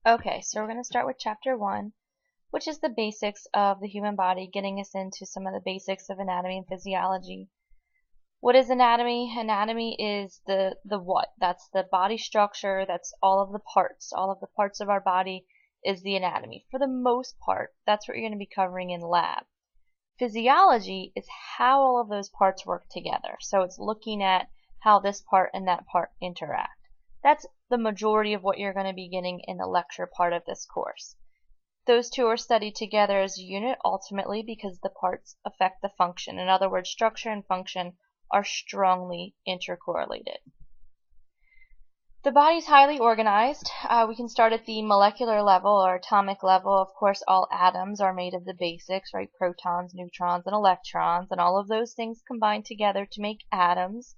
Okay, so we're going to start with Chapter 1, which is the basics of the human body, getting us into some of the basics of anatomy and physiology. What is anatomy? Anatomy is the what? That's the body structure, that's all of the parts. All of the parts of our body is the anatomy. For the most part, that's what you're going to be covering in lab. Physiology is how all of those parts work together. So it's looking at how this part and that part interact. That's the majority of what you're going to be getting in the lecture part of this course. Those two are studied together as a unit ultimately because the parts affect the function. In other words, structure and function are strongly intercorrelated. The body is highly organized. We can start at the molecular level or atomic level. Of course, all atoms are made of the basics, right? Protons, neutrons, and electrons, and all of those things combine together to make atoms.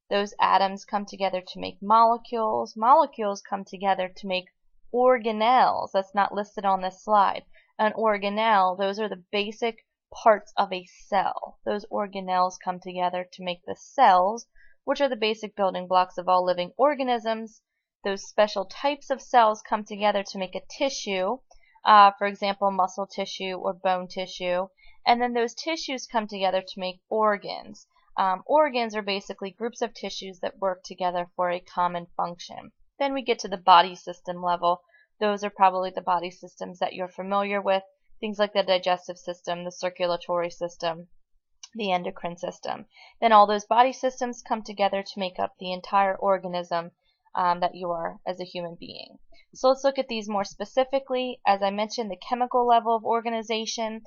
Those atoms come together to make molecules. Molecules come together to make organelles. That's not listed on this slide. An organelle, those are the basic parts of a cell. Those organelles come together to make the cells, which are the basic building blocks of all living organisms. Those special types of cells come together to make a tissue, for example, muscle tissue or bone tissue. And then those tissues come together to make organs. Organs are basically groups of tissues that work together for a common function. Then we get to the body system level. Those are probably the body systems that you're familiar with. Things like the digestive system, the circulatory system, the endocrine system. Then all those body systems come together to make up the entire organism that you are as a human being. So let's look at these more specifically. As I mentioned, the chemical level of organization.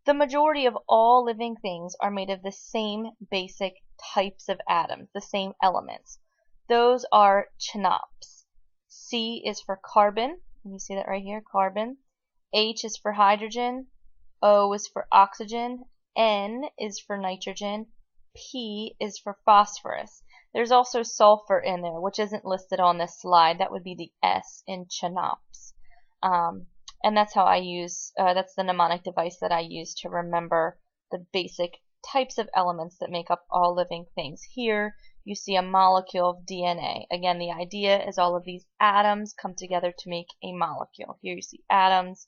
The majority of all living things are made of the same basic types of atoms, the same elements. Those are chnops. C is for carbon. You see that right here, carbon. H is for hydrogen. O is for oxygen. N is for nitrogen. P is for phosphorus. There's also sulfur in there, which isn't listed on this slide. That would be the S in chnops. And that's how I use, that's the mnemonic device that I use to remember the basic types of elements that make up all living things. Here you see a molecule of DNA. Again, the idea is all of these atoms come together to make a molecule. Here you see atoms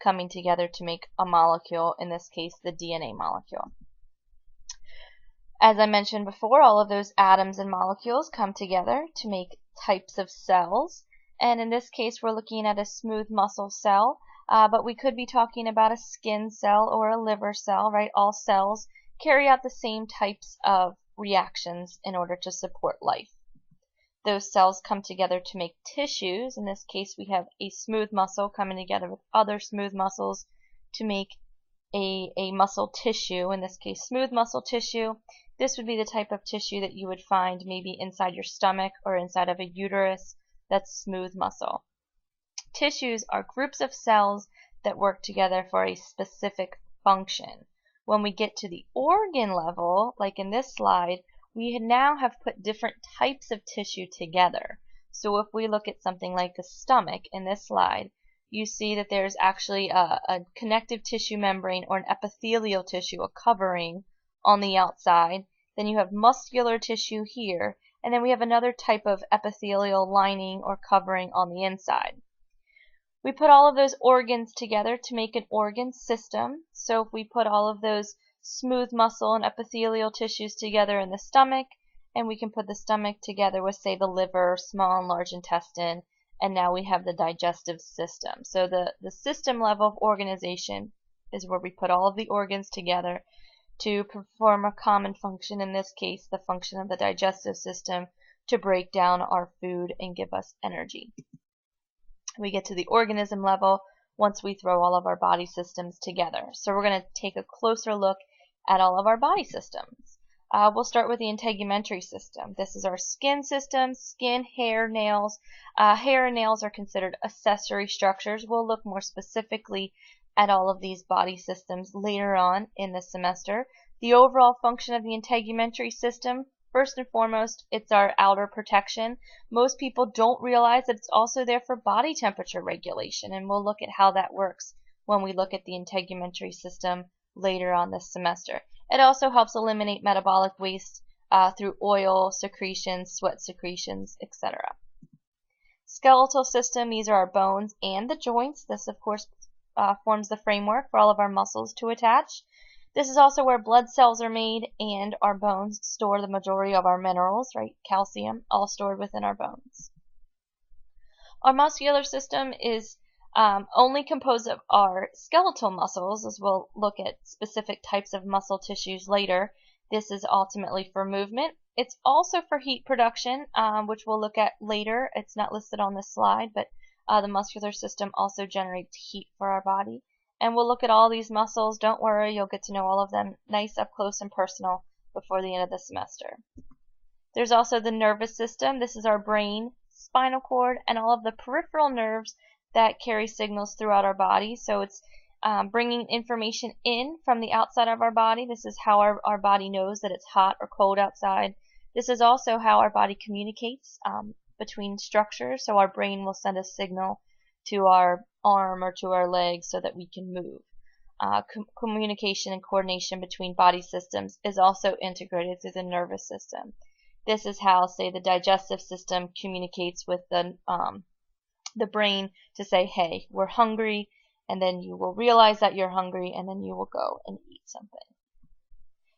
coming together to make a molecule, in this case the DNA molecule. As I mentioned before, all of those atoms and molecules come together to make types of cells. And in this case, we're looking at a smooth muscle cell, but we could be talking about a skin cell or a liver cell, right? All cells carry out the same types of reactions in order to support life. Those cells come together to make tissues. In this case, we have a smooth muscle coming together with other smooth muscles to make a muscle tissue, in this case, smooth muscle tissue. This would be the type of tissue that you would find maybe inside your stomach or inside of a uterus. That's smooth muscle. Tissues are groups of cells that work together for a specific function. When we get to the organ level, like in this slide, we now have put different types of tissue together. So if we look at something like the stomach in this slide, you see that there's actually a connective tissue membrane or an epithelial tissue, a covering on the outside. Then you have muscular tissue here. And then we have another type of epithelial lining or covering on the inside. We put all of those organs together to make an organ system. So if we put all of those smooth muscle and epithelial tissues together in the stomach, and we can put the stomach together with, say, the liver, small and large intestine, and now we have the digestive system. So the system level of organization is where we put all of the organs together to perform a common function, in this case the function of the digestive system, to break down our food and give us energy. We get to the organism level once we throw all of our body systems together. So we're going to take a closer look at all of our body systems. We'll start with the integumentary system. This is our skin system, skin, hair, nails. Hair and nails are considered accessory structures. We'll look more specifically at all of these body systems later on in the semester. The overall function of the integumentary system, first and foremost, it's our outer protection. Most people don't realize that it's also there for body temperature regulation, and we'll look at how that works when we look at the integumentary system later on this semester. It also helps eliminate metabolic waste through oil secretions, sweat secretions, etc. Skeletal system, these are our bones and the joints. This, of course, forms the framework for all of our muscles to attach. This is also where blood cells are made, and our bones store the majority of our minerals, right? Calcium, all stored within our bones. Our muscular system is only composed of our skeletal muscles, as we'll look at specific types of muscle tissues later. This is ultimately for movement. It's also for heat production, which we'll look at later. It's not listed on this slide, but the muscular system also generates heat for our body. And we'll look at all these muscles. Don't worry, you'll get to know all of them nice up close and personal before the end of the semester. There's also the nervous system. This is our brain, spinal cord, and all of the peripheral nerves that carry signals throughout our body. So it's bringing information in from the outside of our body. This is how our body knows that it's hot or cold outside. This is also how our body communicates between structures. So our brain will send a signal to our arm or to our legs so that we can move. Communication and coordination between body systems is also integrated through the nervous system. This is how, say, the digestive system communicates with the brain to say, hey, we're hungry, and then you will realize that you're hungry, and then you will go and eat something.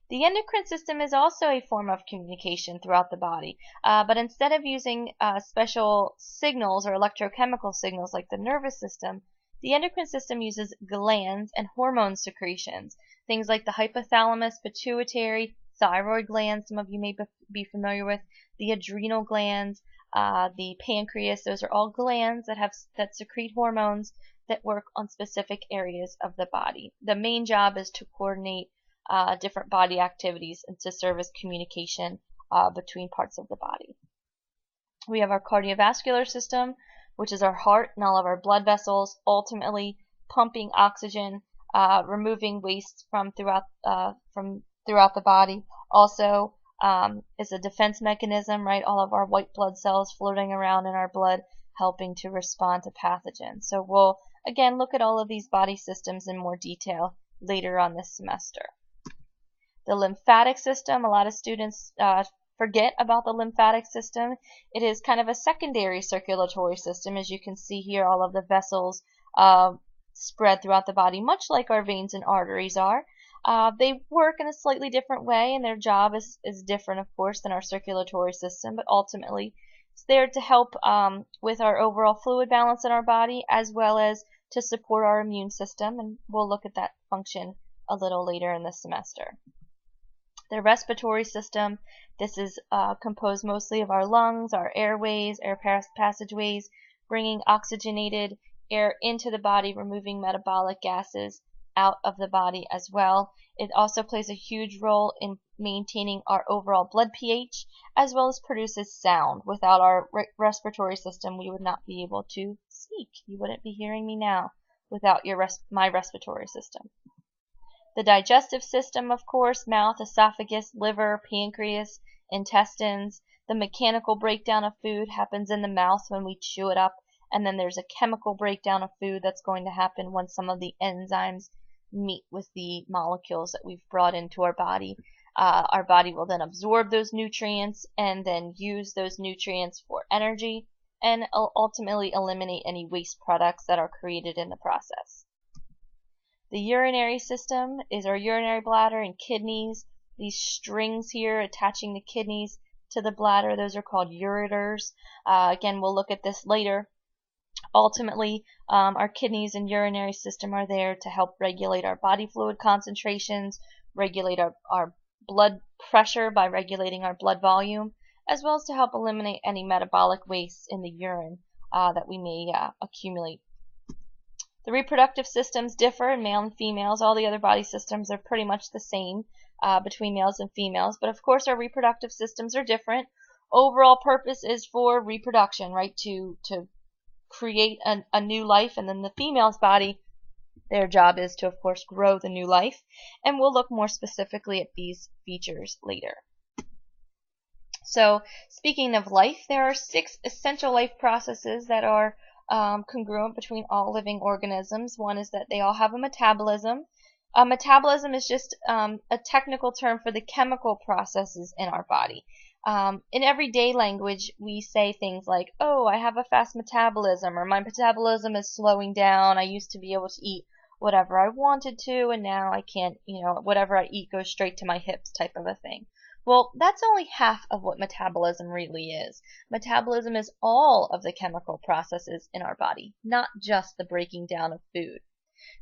The endocrine system is also a form of communication throughout the body, but instead of using special signals or electrochemical signals like the nervous system, the endocrine system uses glands and hormone secretions, things like the hypothalamus, pituitary, thyroid glands, some of you may be familiar with, the adrenal glands, the pancreas. Those are all glands that secrete hormones that work on specific areas of the body. The main job is to coordinate different body activities and to serve as communication between parts of the body. We have our cardiovascular system, which is our heart and all of our blood vessels, ultimately pumping oxygen, removing waste from throughout the body. Also is a defense mechanism, right? All of our white blood cells floating around in our blood, helping to respond to pathogens. So we'll again look at all of these body systems in more detail later on this semester. The lymphatic system, a lot of students forget about the lymphatic system. It is kind of a secondary circulatory system. As you can see here, all of the vessels spread throughout the body, much like our veins and arteries are. They work in a slightly different way, and their job is different, of course, than our circulatory system, but ultimately it's there to help with our overall fluid balance in our body, as well as to support our immune system, and we'll look at that function a little later in the semester. The respiratory system, this is composed mostly of our lungs, our airways, air passageways, bringing oxygenated air into the body, removing metabolic gases out of the body as well. It also plays a huge role in maintaining our overall blood pH, as well as produces sound. Without our respiratory system, we would not be able to speak. You wouldn't be hearing me now without my respiratory system. The digestive system, of course, mouth, esophagus, liver, pancreas, intestines. The mechanical breakdown of food happens in the mouth when we chew it up, and then there's a chemical breakdown of food that's going to happen when some of the enzymes meet with the molecules that we've brought into our body. Our body will then absorb those nutrients and then use those nutrients for energy and ultimately eliminate any waste products that are created in the process. The urinary system is our urinary bladder and kidneys. These strings here attaching the kidneys to the bladder, those are called ureters. Again, we'll look at this later. Ultimately, our kidneys and urinary system are there to help regulate our body fluid concentrations, regulate our blood pressure by regulating our blood volume, as well as to help eliminate any metabolic waste in the urine that we may accumulate. The reproductive systems differ in male and females. All the other body systems are pretty much the same between males and females, but of course our reproductive systems are different. Overall purpose is for reproduction, right? To create a new life, and then the female's body, their job is to, of course, grow the new life, and we'll look more specifically at these features later. So, speaking of life, there are 6 essential life processes that are congruent between all living organisms. One is that they all have a metabolism. Metabolism is just a technical term for the chemical processes in our body. In everyday language, we say things like, oh, I have a fast metabolism, or my metabolism is slowing down. I used to be able to eat whatever I wanted to, and now I can't, whatever I eat goes straight to my hips type of a thing. Well, that's only half of what metabolism really is. Metabolism is all of the chemical processes in our body, not just the breaking down of food.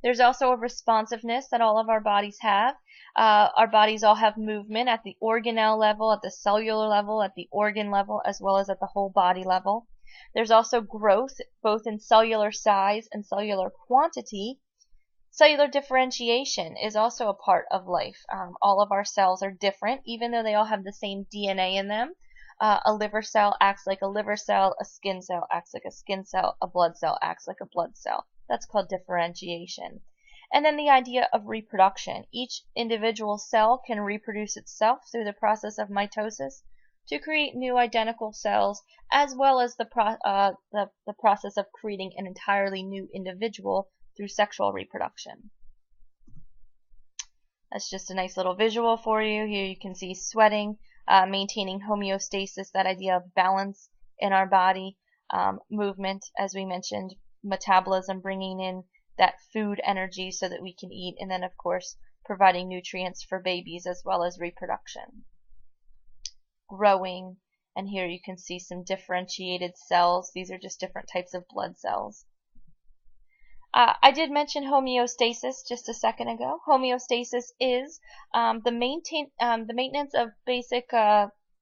There's also a responsiveness that all of our bodies have. Our bodies all have movement at the organelle level, at the cellular level, at the organ level, as well as at the whole body level. There's also growth, both in cellular size and cellular quantity. Cellular differentiation is also a part of life. All of our cells are different, even though they all have the same DNA in them. A liver cell acts like a liver cell, a skin cell acts like a skin cell, a blood cell acts like a blood cell. That's called differentiation. And then the idea of reproduction. Each individual cell can reproduce itself through the process of mitosis to create new identical cells, as well as the process of creating an entirely new individual through sexual reproduction. That's just a nice little visual for you. Here you can see sweating, maintaining homeostasis, that idea of balance in our body, movement, as we mentioned, metabolism, bringing in that food energy so that we can eat, and then of course providing nutrients for babies as well as reproduction. Growing, and here you can see some differentiated cells. These are just different types of blood cells. I did mention homeostasis just a second ago. Homeostasis is the maintenance of basic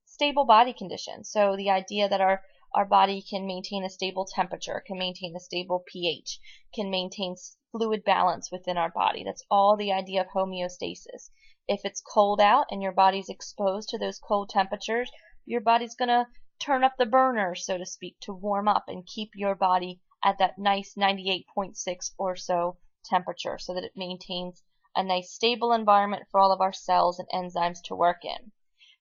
stable body conditions. So the idea that our body can maintain a stable temperature, can maintain a stable pH, can maintain fluid balance within our body. That's all the idea of homeostasis. If it's cold out and your body's exposed to those cold temperatures, your body's going to turn up the burners, so to speak, to warm up and keep your body at that nice 98.6 or so temperature so that it maintains a nice stable environment for all of our cells and enzymes to work in.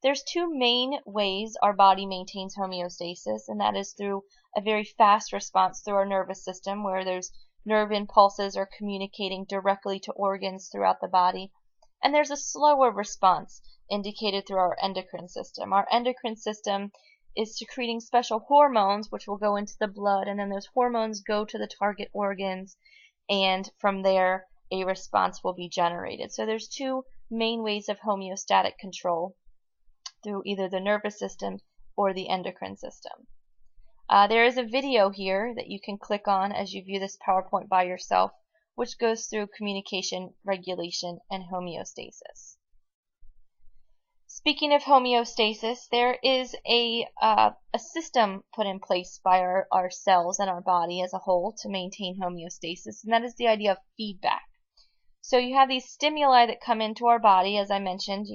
There's two main ways our body maintains homeostasis, and that is through a very fast response through our nervous system, where those nerve impulses are communicating directly to organs throughout the body. And there's a slower response indicated through our endocrine system. Our endocrine system is secreting special hormones which will go into the blood, and then those hormones go to the target organs, and from there a response will be generated. So there's two main ways of homeostatic control, through either the nervous system or the endocrine system. There is a video here that you can click on as you view this PowerPoint by yourself, which goes through communication, regulation, and homeostasis. Speaking of homeostasis, there is a system put in place by our cells and our body as a whole to maintain homeostasis, and that is the idea of feedback. So you have these stimuli that come into our body, as I mentioned,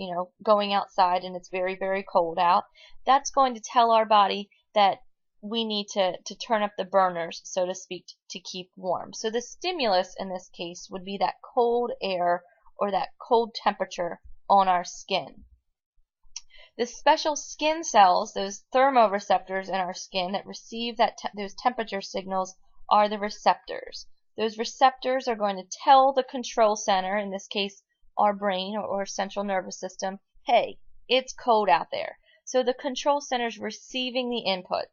going outside and it's very, very cold out. That's going to tell our body that we need to turn up the burners, so to speak, to keep warm. So the stimulus in this case would be that cold air or that cold temperature on our skin. The special skin cells, those thermoreceptors in our skin that receive those temperature signals, are the receptors. Those receptors are going to tell the control center, in this case our brain or central nervous system, hey, it's cold out there. So the control center is receiving the input.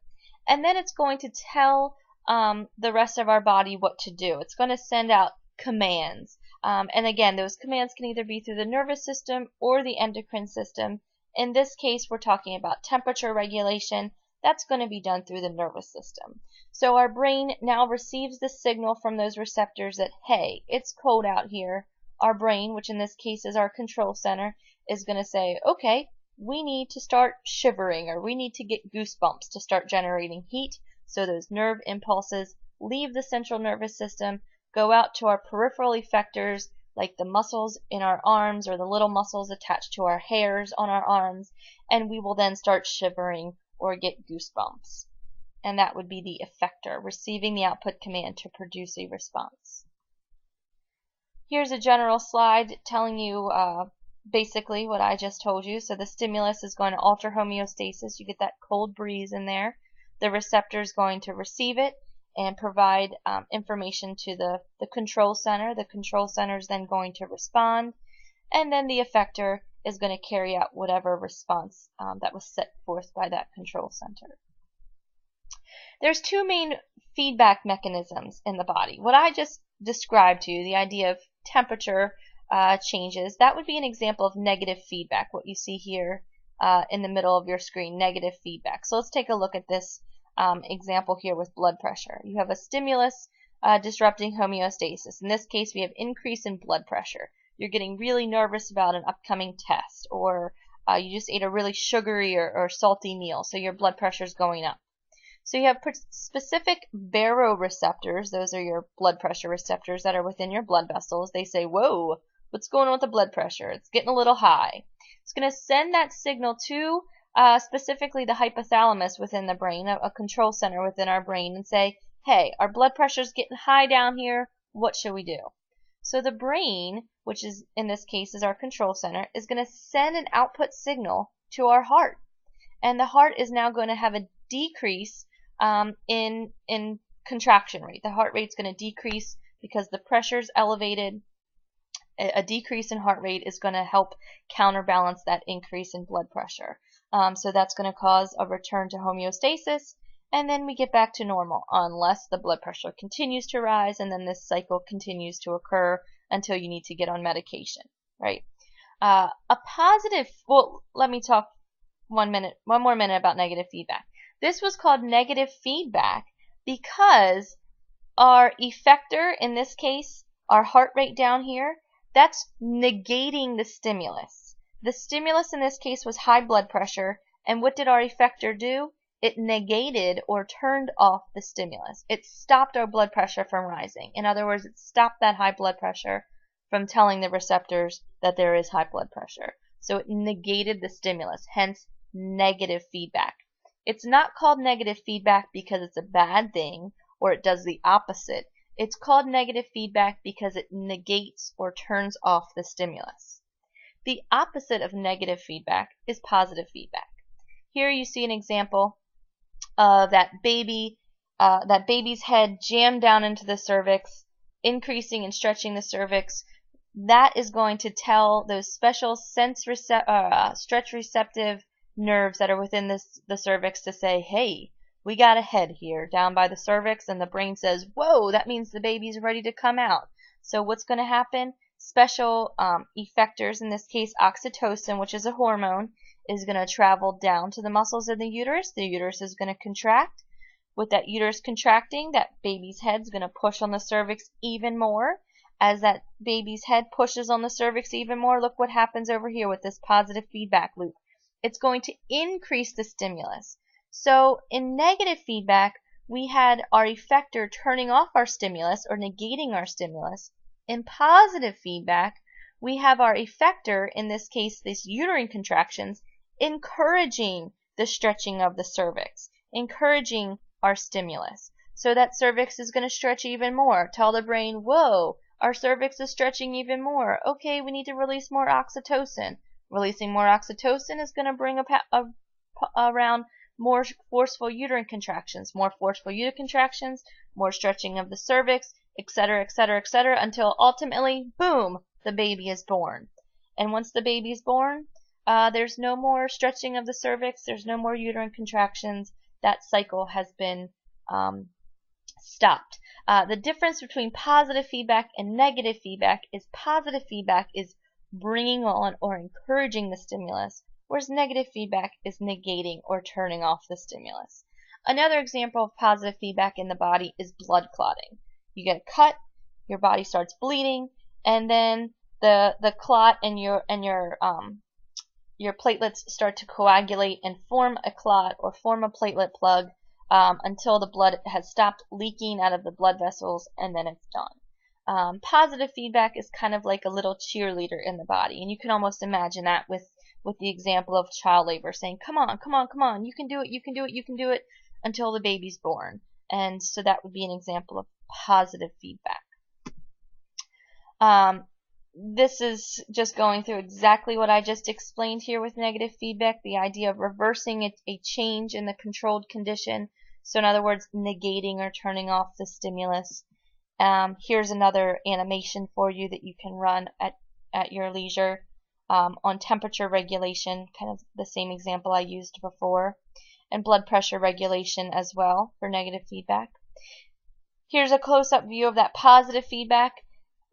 And then it's going to tell the rest of our body what to do. It's going to send out commands. And again, those commands can either be through the nervous system or the endocrine system. In this case, we're talking about temperature regulation. That's going to be done through the nervous system. So our brain now receives the signal from those receptors that, hey, it's cold out here. Our brain, which in this case is our control center, is going to say, okay, we need to start shivering, or we need to get goosebumps to start generating heat. So those nerve impulses leave the central nervous system, go out to our peripheral effectors, like the muscles in our arms or the little muscles attached to our hairs on our arms, and we will then start shivering or get goosebumps. And that would be the effector, receiving the output command to produce a response. Here's a general slide telling you basically what I just told you. So the stimulus is going to alter homeostasis. You get that cold breeze in there. The receptor is going to receive it and provide information to the control center. The control center is then going to respond, and then the effector is going to carry out whatever response that was set forth by that control center. There's two main feedback mechanisms in the body. What I just described to you, the idea of temperature changes, that would be an example of negative feedback, what you see here in the middle of your screen, negative feedback. So let's take a look at this example here with blood pressure. You have a stimulus disrupting homeostasis. In this case, we have increase in blood pressure. You're getting really nervous about an upcoming test, or you just ate a really sugary or salty meal, so your blood pressure is going up. So you have specific baroreceptors. Those are your blood pressure receptors that are within your blood vessels. They say, whoa, what's going on with the blood pressure? It's getting a little high. It's going to send that signal to specifically the hypothalamus within the brain, a control center within our brain, and say, hey, our blood pressure is getting high down here. What should we do? So the brain, which is in this case is our control center, is going to send an output signal to our heart. And the heart is now going to have a decrease in contraction rate. The heart rate's going to decrease because the pressure is elevated. A decrease in heart rate is going to help counterbalance that increase in blood pressure. So that's going to cause a return to homeostasis, and then we get back to normal unless the blood pressure continues to rise, and then this cycle continues to occur until you need to get on medication, right? A positive, well, let me talk one more minute about negative feedback. This was called negative feedback because our effector, in this case, our heart rate down here, that's negating the stimulus. The stimulus in this case was high blood pressure, and what did our effector do? It negated or turned off the stimulus. It stopped our blood pressure from rising. In other words, it stopped that high blood pressure from telling the receptors that there is high blood pressure. So it negated the stimulus, hence negative feedback. It's not called negative feedback because it's a bad thing or it does the opposite. It's called negative feedback because it negates or turns off the stimulus. The opposite of negative feedback is positive feedback. Here you see an example of that baby's head jammed down into the cervix, increasing and stretching the cervix. That is going to tell those special stretch receptive nerves that are within the cervix to say, hey, we got a head here down by the cervix, and the brain says, whoa, that means the baby's ready to come out. So what's going to happen? Special effectors, in this case oxytocin, which is a hormone, is going to travel down to the muscles of the uterus. The uterus is going to contract. With that uterus contracting, that baby's head is going to push on the cervix even more. As that baby's head pushes on the cervix even more, look what happens over here with this positive feedback loop. It's going to increase the stimulus. So in negative feedback, we had our effector turning off our stimulus or negating our stimulus. In positive feedback, we have our effector, in this case, these uterine contractions, encouraging the stretching of the cervix, encouraging our stimulus. So that cervix is going to stretch even more. Tell the brain, whoa, our cervix is stretching even more. Okay, we need to release more oxytocin. Releasing more oxytocin is going to bring around more forceful uterine contractions, more stretching of the cervix, etc., etc., etc., until ultimately, boom, the baby is born. And once the baby is born, there's no more stretching of the cervix, there's no more uterine contractions. That cycle has been stopped. The difference between positive feedback and negative feedback is positive feedback is bringing on or encouraging the stimulus, whereas negative feedback is negating or turning off the stimulus. Another example of positive feedback in the body is blood clotting. You get a cut, your body starts bleeding, and then the clot and your platelets start to coagulate and form a clot or form a platelet plug until the blood has stopped leaking out of the blood vessels, and then it's done. Positive feedback is kind of like a little cheerleader in the body, and you can almost imagine that with the example of child labor, saying, come on, come on, come on, you can do it, you can do it, you can do it, until the baby's born. And so that would be an example of positive feedback. This is just going through exactly what I just explained here with negative feedback, the idea of reversing a change in the controlled condition. So in other words, negating or turning off the stimulus. Here's another animation for you that you can run at your leisure. on temperature regulation, kind of the same example I used before, and blood pressure regulation as well for negative feedback. Here's a close-up view of that positive feedback.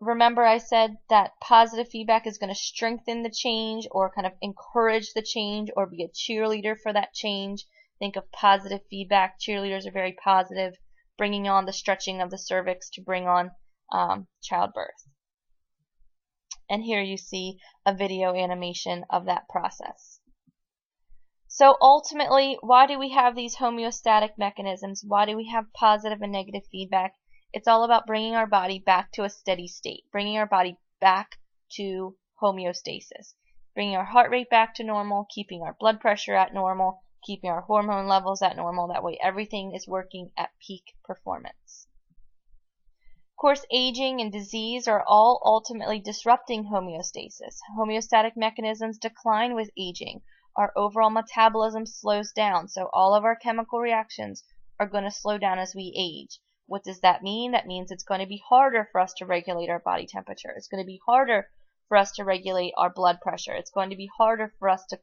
Remember I said that positive feedback is going to strengthen the change or kind of encourage the change or be a cheerleader for that change. Think of positive feedback. Cheerleaders are very positive, bringing on the stretching of the cervix to bring on childbirth. And here you see a video animation of that process. So ultimately, why do we have these homeostatic mechanisms? Why do we have positive and negative feedback? It's all about bringing our body back to a steady state, bringing our body back to homeostasis, bringing our heart rate back to normal, keeping our blood pressure at normal, keeping our hormone levels at normal. That way everything is working at peak performance. Of course, aging and disease are all ultimately disrupting homeostasis. Homeostatic mechanisms decline with aging. Our overall metabolism slows down, so all of our chemical reactions are going to slow down as we age. What does that mean? That means it's going to be harder for us to regulate our body temperature. It's going to be harder for us to regulate our blood pressure. It's going to be harder for us to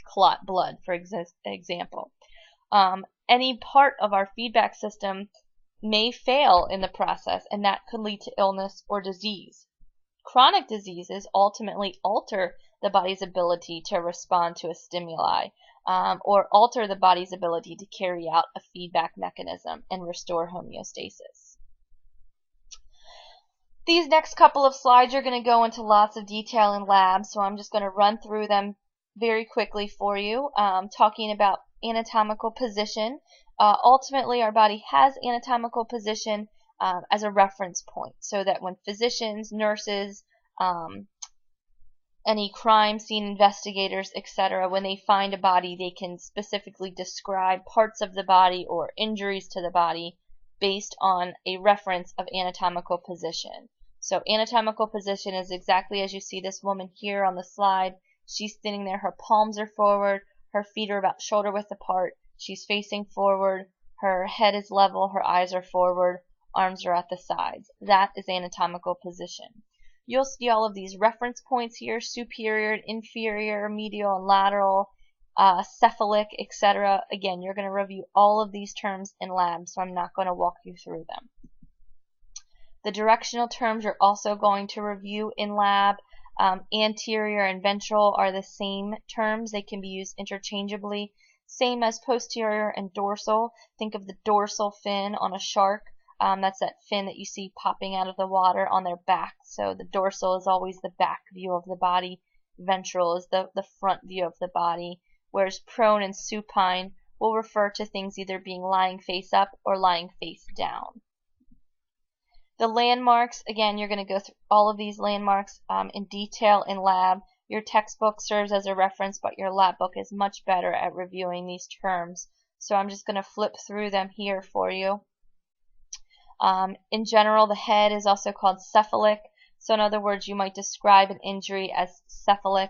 clot blood, for example. Any part of our feedback system may fail in the process, and that could lead to illness or disease. Chronic diseases ultimately alter the body's ability to respond to a stimuli, or alter the body's ability to carry out a feedback mechanism and restore homeostasis. These next couple of slides are going to go into lots of detail in lab, so I'm just going to run through them very quickly for you, talking about anatomical position. Ultimately, our body has anatomical position as a reference point, so that when physicians, nurses, any crime scene investigators, etc., when they find a body, they can specifically describe parts of the body or injuries to the body based on a reference of anatomical position. So anatomical position is exactly as you see this woman here on the slide. She's standing there, her palms are forward, her feet are about shoulder width apart, she's facing forward, her head is level, her eyes are forward, arms are at the sides. That is anatomical position. You'll see all of these reference points here: superior and inferior, medial and lateral, cephalic, etc. Again, you're going to review all of these terms in lab, so I'm not going to walk you through them. The directional terms you're also going to review in lab. Anterior and ventral are the same terms. They can be used interchangeably. Same as posterior and dorsal. Think of the dorsal fin on a shark. That's that fin that you see popping out of the water on their back. So the dorsal is always the back view of the body. Ventral is the front view of the body. Whereas prone and supine will refer to things either being lying face up or lying face down. The landmarks, again, you're going to go through all of these landmarks in detail in lab. Your textbook serves as a reference, but your lab book is much better at reviewing these terms. So I'm just going to flip through them here for you. In general, the head is also called cephalic. So in other words, you might describe an injury as cephalic,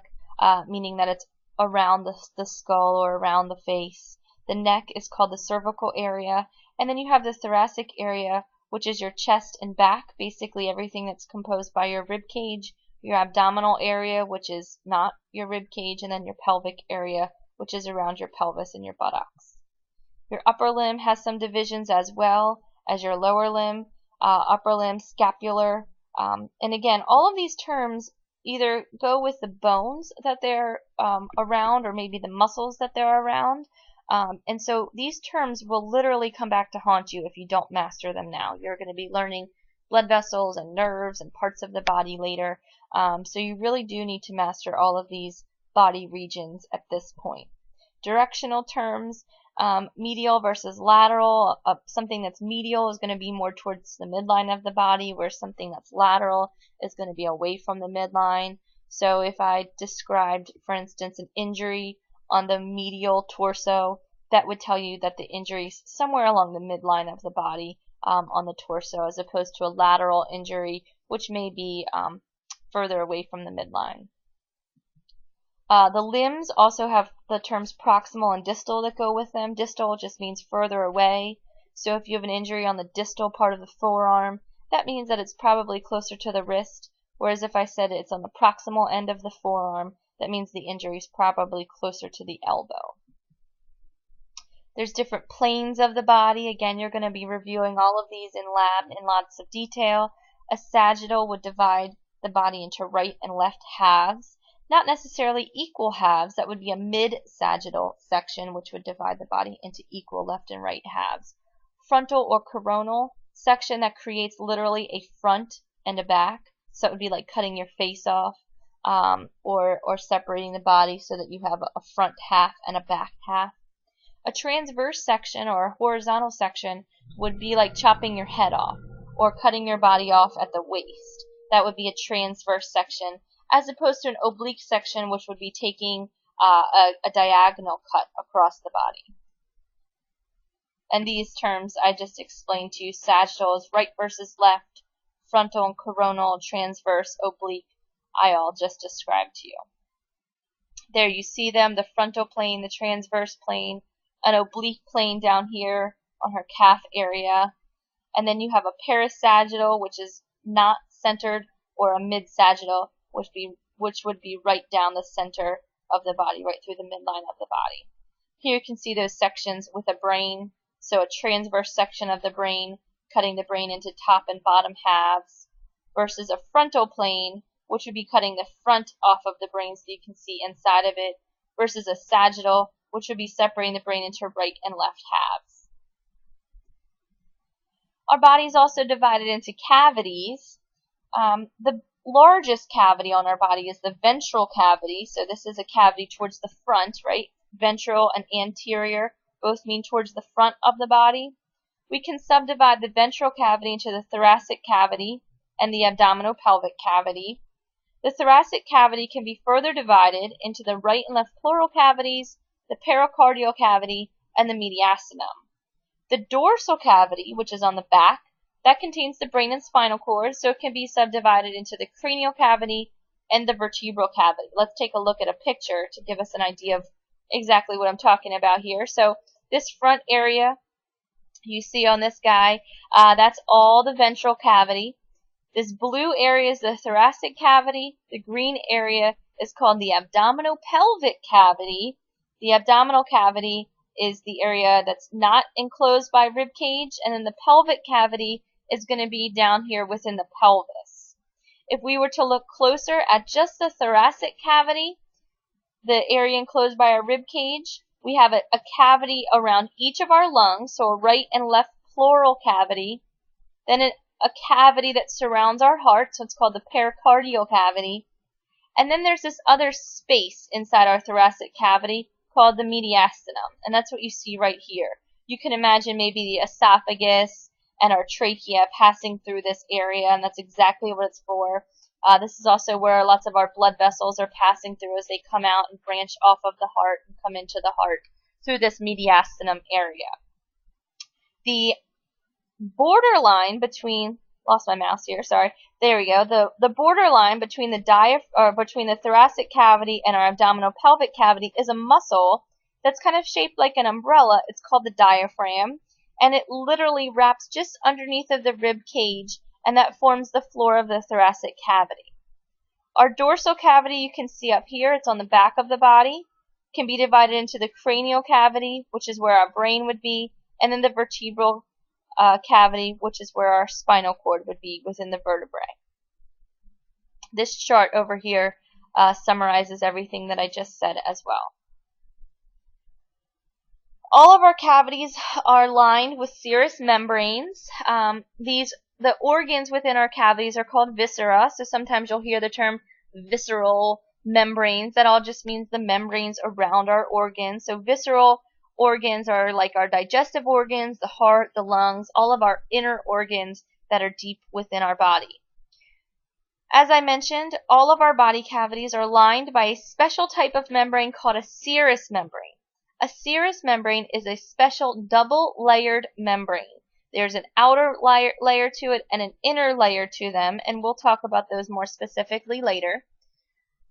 meaning that it's around the skull or around the face. The neck is called the cervical area. And then you have the thoracic area, which is your chest and back, basically everything that's composed by your rib cage, your abdominal area, which is not your rib cage, and then your pelvic area, which is around your pelvis and your buttocks. Your upper limb has some divisions as well as your lower limb, upper limb, scapular, and again, all of these terms either go with the bones that they're around or maybe the muscles that they're around. And so these terms will literally come back to haunt you if you don't master them now. You're going to be learning blood vessels and nerves and parts of the body later. So you really do need to master all of these body regions at this point. Directional terms, medial versus lateral. Something that's medial is going to be more towards the midline of the body, where something that's lateral is going to be away from the midline. So if I described, for instance, an injury on the medial torso, that would tell you that the injury is somewhere along the midline of the body on the torso, as opposed to a lateral injury, which may be further away from the midline. The limbs also have the terms proximal and distal that go with them. Distal just means further away. So if you have an injury on the distal part of the forearm, that means that it's probably closer to the wrist, Whereas if I said it's on the proximal end of the forearm, that means the injury is probably closer to the elbow. There's different planes of the body. Again, you're going to be reviewing all of these in lab in lots of detail. A sagittal would divide the body into right and left halves. Not necessarily equal halves. That would be a mid-sagittal section, which would divide the body into equal left and right halves. Frontal or coronal section that creates literally a front and a back. So it would be like cutting your face off, or separating the body so that you have a front half and a back half. A transverse section or a horizontal section would be like chopping your head off or cutting your body off at the waist. That would be a transverse section, as opposed to an oblique section, which would be taking a diagonal cut across the body. And these terms I just explained to you. Sagittal is right versus left, frontal and coronal, transverse, oblique, I all just described to you. There you see them, the frontal plane, the transverse plane, an oblique plane down here on her calf area, and then you have a parasagittal, which is not centered, or a mid-sagittal, which would be right down the center of the body, right through the midline of the body. Here you can see those sections with a brain, so a transverse section of the brain, cutting the brain into top and bottom halves, versus a frontal plane, which would be cutting the front off of the brain so you can see inside of it, versus a sagittal, which would be separating the brain into right and left halves. Our body is also divided into cavities. The largest cavity on our body is the ventral cavity, so this is a cavity towards the front, right? Ventral and anterior both mean towards the front of the body. We can subdivide the ventral cavity into the thoracic cavity and the abdominopelvic cavity. The thoracic cavity can be further divided into the right and left pleural cavities, the pericardial cavity, and the mediastinum. The dorsal cavity, which is on the back, that contains the brain and spinal cord, so it can be subdivided into the cranial cavity and the vertebral cavity. Let's take a look at a picture to give us an idea of exactly what I'm talking about here. So this front area you see on this guy, that's all the ventral cavity. This blue area is the thoracic cavity. The green area is called the abdominopelvic cavity. The abdominal cavity is the area that's not enclosed by rib cage, and then the pelvic cavity is going to be down here within the pelvis. If we were to look closer at just the thoracic cavity, the area enclosed by our rib cage, we have a cavity around each of our lungs, so a right and left pleural cavity, then a cavity that surrounds our heart, so it's called the pericardial cavity, and then there's this other space inside our thoracic cavity called the mediastinum, and that's what you see right here. You can imagine maybe the esophagus and our trachea passing through this area, and that's exactly what it's for. This is also where lots of our blood vessels are passing through as they come out and branch off of the heart and come into the heart through this mediastinum area. The borderline between, lost my mouse here, sorry, there we go. The borderline between the thoracic cavity and our abdominopelvic cavity is a muscle that's kind of shaped like an umbrella. It's called the diaphragm, and it literally wraps just underneath of the rib cage, and that forms the floor of the thoracic cavity. Our dorsal cavity you can see up here, it's on the back of the body, can be divided into the cranial cavity, which is where our brain would be, and then the vertebral cavity, which is where our spinal cord would be within the vertebrae. This chart over here summarizes everything that I just said as well. All of our cavities are lined with serous membranes. The organs within our cavities are called viscera, so sometimes you'll hear the term visceral membranes. That all just means the membranes around our organs. So visceral organs are like our digestive organs, the heart, the lungs, all of our inner organs that are deep within our body. As I mentioned, all of our body cavities are lined by a special type of membrane called a serous membrane. A serous membrane is a special double-layered membrane. There's an outer layer to it and an inner layer to them, and we'll talk about those more specifically later.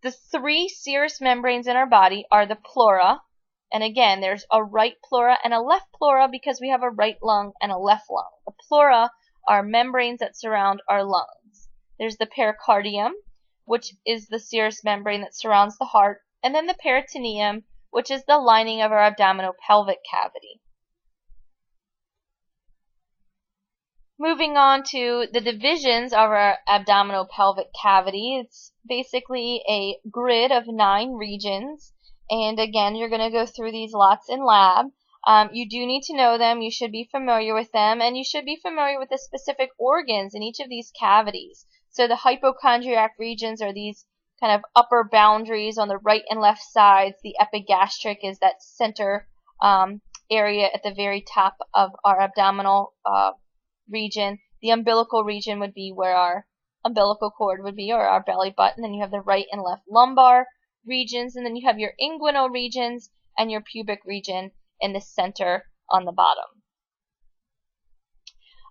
The three serous membranes in our body are the pleura, and again, there's a right pleura and a left pleura because we have a right lung and a left lung. The pleura are membranes that surround our lungs. There's the pericardium, which is the serous membrane that surrounds the heart, and then the peritoneum, which is the lining of our abdominopelvic cavity. Moving on to the divisions of our abdominopelvic cavity, it's basically a grid of 9 regions, and again, you're going to go through these lots in lab. You do need to know them, you should be familiar with them, and you should be familiar with the specific organs in each of these cavities. So the hypochondriac regions are these kind of upper boundaries on the right and left sides. The epigastric is that center area at the very top of our abdominal region. The umbilical region would be where our umbilical cord would be, or our belly button. Then you have the right and left lumbar regions, and then you have your inguinal regions and your pubic region in the center on the bottom.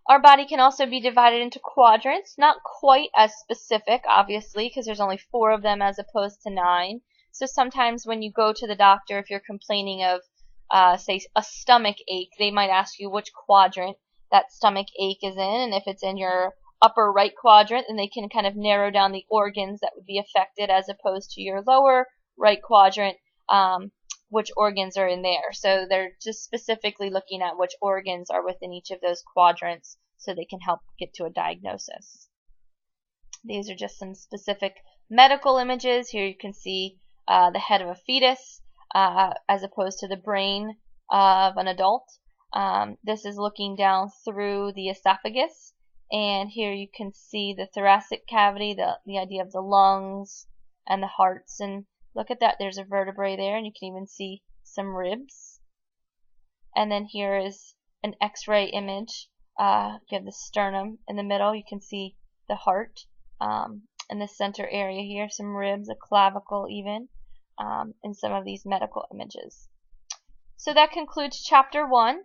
Our body can also be divided into quadrants, not quite as specific, obviously, because there's only 4 of them as opposed to 9. So sometimes when you go to the doctor, if you're complaining of, say, a stomach ache, they might ask you which quadrant that stomach ache is in, and if it's in your upper right quadrant, then they can kind of narrow down the organs that would be affected, as opposed to your lower right quadrant, which organs are in there. So they're just specifically looking at which organs are within each of those quadrants so they can help get to a diagnosis. These are just some specific medical images. Here you can see the head of a fetus as opposed to the brain of an adult. This is looking down through the esophagus, and here you can see the thoracic cavity, the idea of the lungs and the hearts, and look at that, there's a vertebrae there, and you can even see some ribs. And then here is an X-ray image. You have the sternum in the middle, you can see the heart in the center area here, some ribs, a clavicle even, in some of these medical images. So that concludes Chapter 1.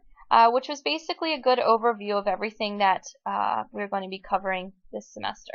Which was basically a good overview of everything that we're going to be covering this semester.